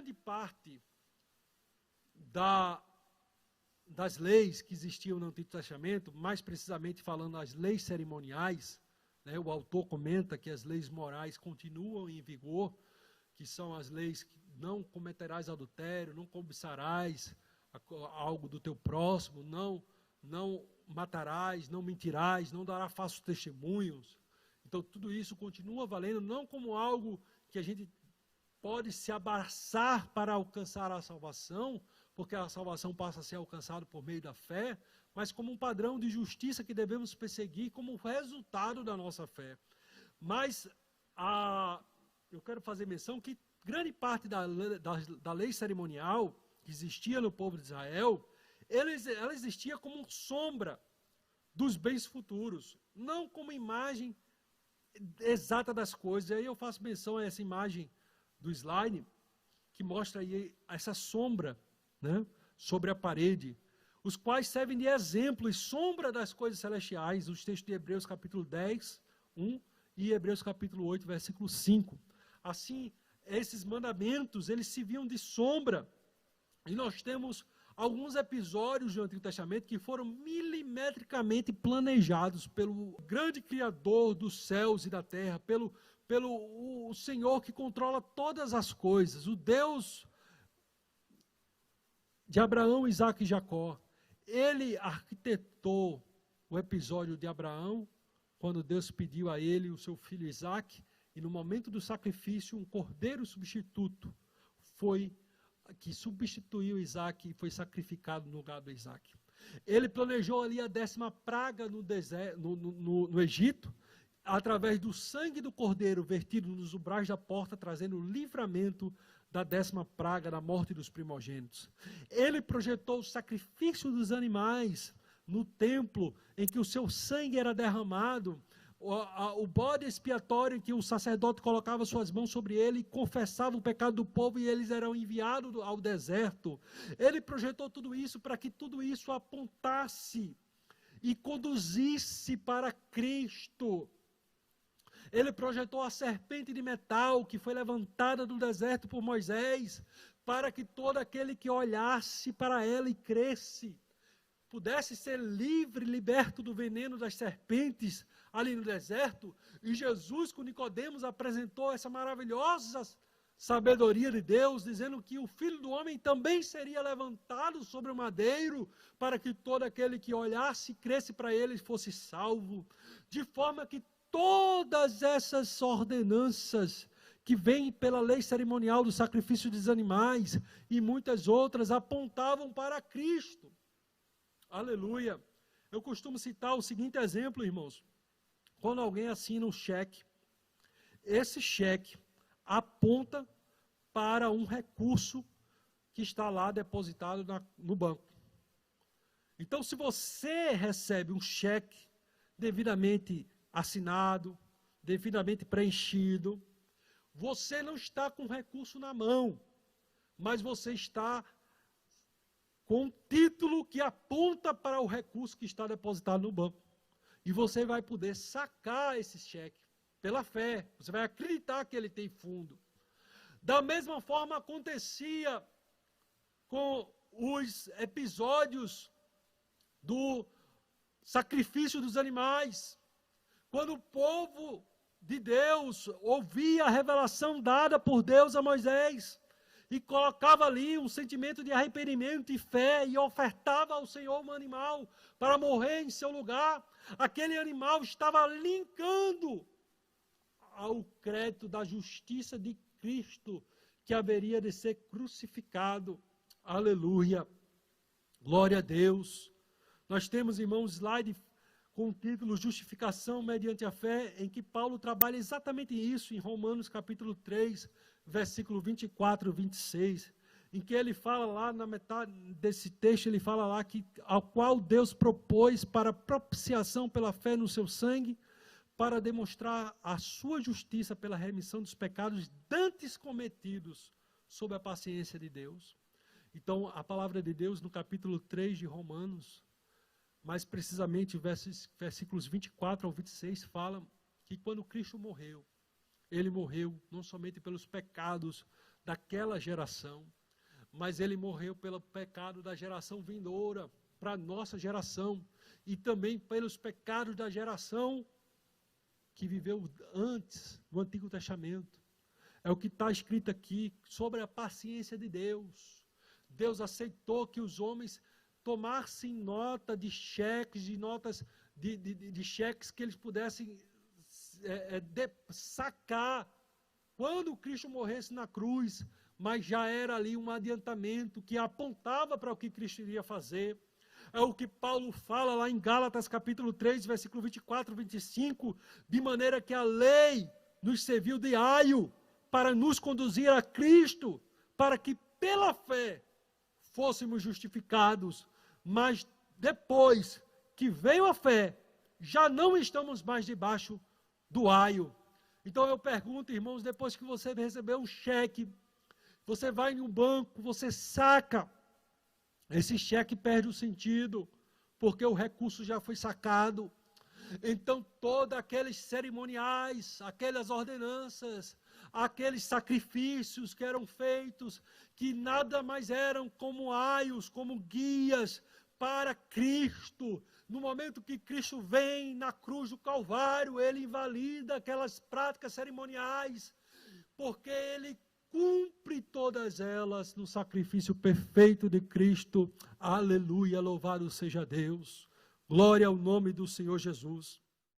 grande parte das leis que existiam no Antigo Testamento, mais precisamente falando as leis cerimoniais, né, o autor comenta que as leis morais continuam em vigor, que são as leis que não cometerás adultério, não cobiçarás algo do teu próximo, não matarás, não mentirás, não dará falsos testemunhos. Então, tudo isso continua valendo, não como algo que a gente pode se abraçar para alcançar a salvação, porque a salvação passa a ser alcançada por meio da fé, mas como um padrão de justiça que devemos perseguir como resultado da nossa fé. Mas eu quero fazer menção que grande parte da lei cerimonial que existia no povo de Israel, ela existia como sombra dos bens futuros, não como imagem exata das coisas. E aí eu faço menção a essa imagem do slide, que mostra aí essa sombra, né, sobre a parede, os quais servem de exemplo e sombra das coisas celestiais, os textos de Hebreus capítulo 10, 1 e Hebreus capítulo 8, versículo 5. Assim, esses mandamentos, eles se viam de sombra, e nós temos alguns episódios do Antigo Testamento que foram milimetricamente planejados pelo grande Criador dos céus e da terra, pelo o Senhor que controla todas as coisas, o Deus de Abraão, Isaque e Jacó. Ele arquitetou o episódio de Abraão, quando Deus pediu a ele o seu filho Isaque, e no momento do sacrifício, um cordeiro substituto que substituiu Isaque e foi sacrificado no lugar do Isaque. Ele planejou ali a 10ª praga no Egito, através do sangue do cordeiro vertido nos umbrais da porta, trazendo o livramento da 10ª praga, da morte dos primogênitos. Ele projetou o sacrifício dos animais no templo, em que o seu sangue era derramado, o bode expiatório em que o sacerdote colocava suas mãos sobre ele e confessava o pecado do povo, e eles eram enviados ao deserto. Ele projetou tudo isso para que tudo isso apontasse e conduzisse para Cristo. Ele projetou a serpente de metal que foi levantada do deserto por Moisés, para que todo aquele que olhasse para ela e cresce pudesse ser livre, liberto do veneno das serpentes ali no deserto. E Jesus, com Nicodemos, apresentou essa maravilhosa sabedoria de Deus, dizendo que o Filho do Homem também seria levantado sobre o madeiro, para que todo aquele que olhasse e cresce para ele fosse salvo. De forma que todas essas ordenanças que vêm pela lei cerimonial do sacrifício dos animais e muitas outras apontavam para Cristo. Aleluia. Eu costumo citar o seguinte exemplo, irmãos. Quando alguém assina um cheque, esse cheque aponta para um recurso que está lá depositado no banco. Então, se você recebe um cheque devidamente assinado, devidamente preenchido, você não está com recurso na mão, mas você está com um título que aponta para o recurso que está depositado no banco. E você vai poder sacar esse cheque pela fé. Você vai acreditar que ele tem fundo. Da mesma forma acontecia com os episódios do sacrifício dos animais. Quando o povo de Deus ouvia a revelação dada por Deus a Moisés, e colocava ali um sentimento de arrependimento e fé, e ofertava ao Senhor um animal para morrer em seu lugar, aquele animal estava linkando ao crédito da justiça de Cristo, que haveria de ser crucificado. Aleluia, glória a Deus. Nós temos, irmãos, slide com o título Justificação mediante a fé, em que Paulo trabalha exatamente isso em Romanos capítulo 3, versículo 24 e 26, em que ele fala lá, na metade desse texto, ele fala lá que ao qual Deus propôs para propiciação pela fé no seu sangue, para demonstrar a sua justiça pela remissão dos pecados dantes cometidos sob a paciência de Deus. Então, a palavra de Deus no capítulo 3 de Romanos, mais precisamente versículos 24 ao 26, fala que quando Cristo morreu, ele morreu não somente pelos pecados daquela geração, mas ele morreu pelo pecado da geração vindoura, para a nossa geração, e também pelos pecados da geração que viveu antes, no Antigo Testamento. É o que está escrito aqui sobre a paciência de Deus. Deus aceitou que os homens tomassem nota de cheques, de notas de cheques que eles pudessem sacar quando Cristo morresse na cruz, mas já era ali um adiantamento que apontava para o que Cristo iria fazer. É o que Paulo fala lá em Gálatas capítulo 3, versículo 24 e 25, de maneira que a lei nos serviu de aio para nos conduzir a Cristo, para que pela fé fôssemos justificados, mas depois que veio a fé, já não estamos mais debaixo do aio. Então eu pergunto, irmãos, depois que você recebeu um cheque, você vai em um banco, você saca, esse cheque perde o sentido, porque o recurso já foi sacado. Então todos aqueles cerimoniais, aquelas ordenanças, aqueles sacrifícios que eram feitos, que nada mais eram como aios, como guias para Cristo. No momento que Cristo vem na cruz do Calvário, ele invalida aquelas práticas cerimoniais, porque ele cumpre todas elas no sacrifício perfeito de Cristo. Aleluia, louvado seja Deus. Glória ao nome do Senhor Jesus.